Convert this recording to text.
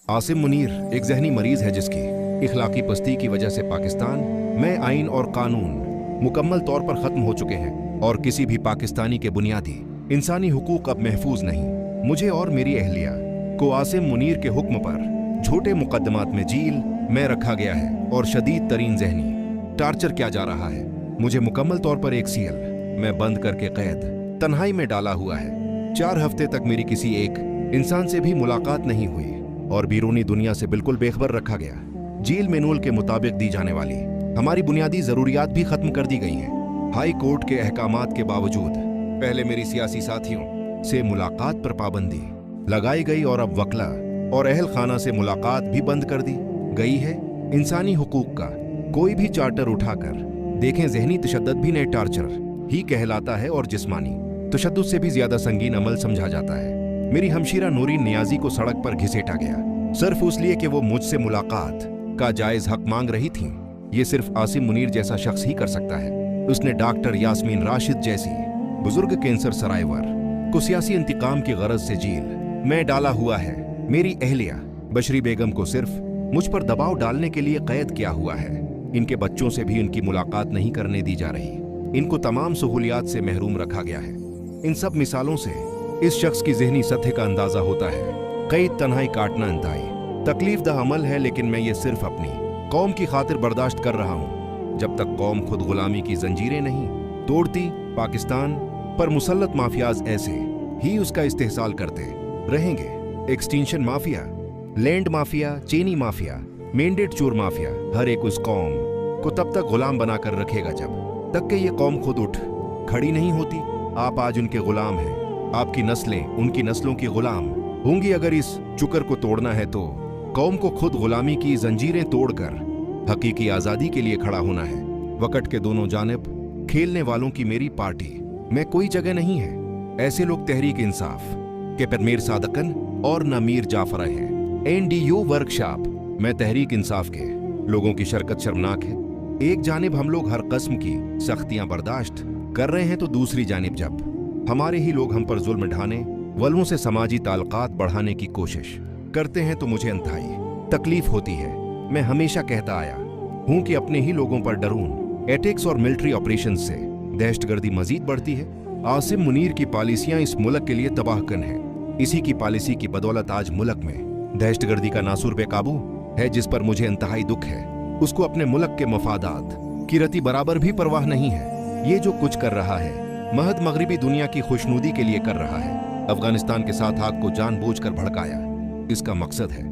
आसिम मुनीर एक जहनी मरीज है जिसकी इखलाकी पस्ती की वजह से पाकिस्तान में आइन और कानून मुकम्मल तौर पर खत्म हो चुके हैं और किसी भी पाकिस्तानी के बुनियादी इंसानी हुकूक अब महफूज नहीं। मुझे और मेरी अहलिया को आसिम मुनीर के हुक्म पर छोटे मुकदमात में जेल में रखा गया है और शदीद तरीन जहनी टार्चर किया जा रहा है। मुझे मुकम्मल तौर पर एक सीएल में बंद करके कैद तन्हाई में डाला हुआ है। 4 हफ्ते तक मेरी किसी एक इंसान से भी मुलाकात नहीं हुई और बैरूनी दुनिया से बिल्कुल बेखबर रखा गया। जेल मेनुअल के मुताबिक दी जाने वाली हमारी बुनियादी जरूरियात भी खत्म कर दी गई हैं। हाई कोर्ट के अहकामात के बावजूद पहले मेरी सियासी साथियों से मुलाकात पर पाबंदी लगाई गई और अब वकला और अहल खाना से मुलाकात भी बंद कर दी गई है। इंसानी हुकूक का कोई भी चार्टर उठाकर देखें, जहनी तशद्दुद भी नए टार्चर ही कहलाता है और जिस्मानी तशद्दुद से भी ज्यादा संगीन अमल समझा जाता है। मेरी हमशीरा नूरीन नियाजी को सड़क पर घिसेटा गया सिर्फ इसलिए कि वो मुझसे मुलाकात का जायज हक मांग रही थी। ये सिर्फ आसिम मुनीर जैसा शख्स ही कर सकता है। उसने डॉक्टर यास्मीन राशिद जैसी बुजुर्ग कैंसर सराइवर को सियासी इंतकाम की गरज से जेल में डाला हुआ है। मेरी अहलिया बशरी बेगम को सिर्फ मुझ पर दबाव डालने के लिए कैद किया हुआ है। इनके बच्चों से भी इनकी मुलाकात नहीं करने दी जा रही। इनको तमाम सहूलियात से महरूम रखा गया है। इन सब मिसालों से इस शख्स की जहनी सतह का अंदाजा होता है। कई तन्हाई काटना इंतहाई तकलीफ दह अमल है, लेकिन मैं ये सिर्फ अपनी कौम की खातिर बर्दाश्त कर रहा हूँ। जब तक कौम खुद गुलामी की जंजीरें नहीं तोड़ती, पाकिस्तान पर मुसल्लत माफियाज ऐसे ही उसका इस्तेहसाल करते रहेंगे। एक्सटेंशन माफिया, लैंड माफिया, चीनी माफिया, मेंडेट चोर माफिया हर एक उस कौम को तब तक गुलाम बनाकर रखेगा जब तक कि ये कौम खुद उठ खड़ी नहीं होती। आप आज उनके गुलाम हैं, आपकी नस्लें उनकी नस्लों की गुलाम होंगी। अगर इस चुकर को तोड़ना है तो कौम को खुद गुलामी की जंजीरें तोड़कर हकीकी आजादी के लिए खड़ा होना है। वक़्त के दोनों जानिब खेलने वालों की मेरी पार्टी में कोई जगह नहीं है। ऐसे लोग तहरीक इंसाफ के पर मीर सादकन और न मीर जाफर हैं। एनडीयू वर्कशॉप में तहरीक इंसाफ के लोगों की शिरकत शर्मनाक है। एक जानिब हम लोग हर कस्म की सख्तियां बर्दाश्त कर रहे हैं तो दूसरी जानिब जब हमारे ही लोग हम पर जुल्म ढाने वालों से समाजी ताल्लुकात बढ़ाने की कोशिश करते हैं तो मुझे इंतहाई तकलीफ होती है। मैं हमेशा कहता आया हूं कि अपने ही लोगों पर डरून एटेक्स और मिलिट्री ऑपरेशन से दहशतगर्दी मजीद बढ़ती है। आसिम मुनीर की पॉलिसियां इस मुल्क के लिए तबाहकन है। इसी की पॉलिसी की बदौलत आज मुल्क में दहशतगर्दी का नासूर बेकाबू है, जिस पर मुझे इंतहाई दुख है। उसको अपने मुल्क के मफादात की रती बराबर भी परवाह नहीं है। ये जो कुछ कर रहा है महज मगरिबी दुनिया की खुशनुदी के लिए कर रहा है। अफगानिस्तान के साथ आग को जानबूझकर भड़काया, इसका मकसद है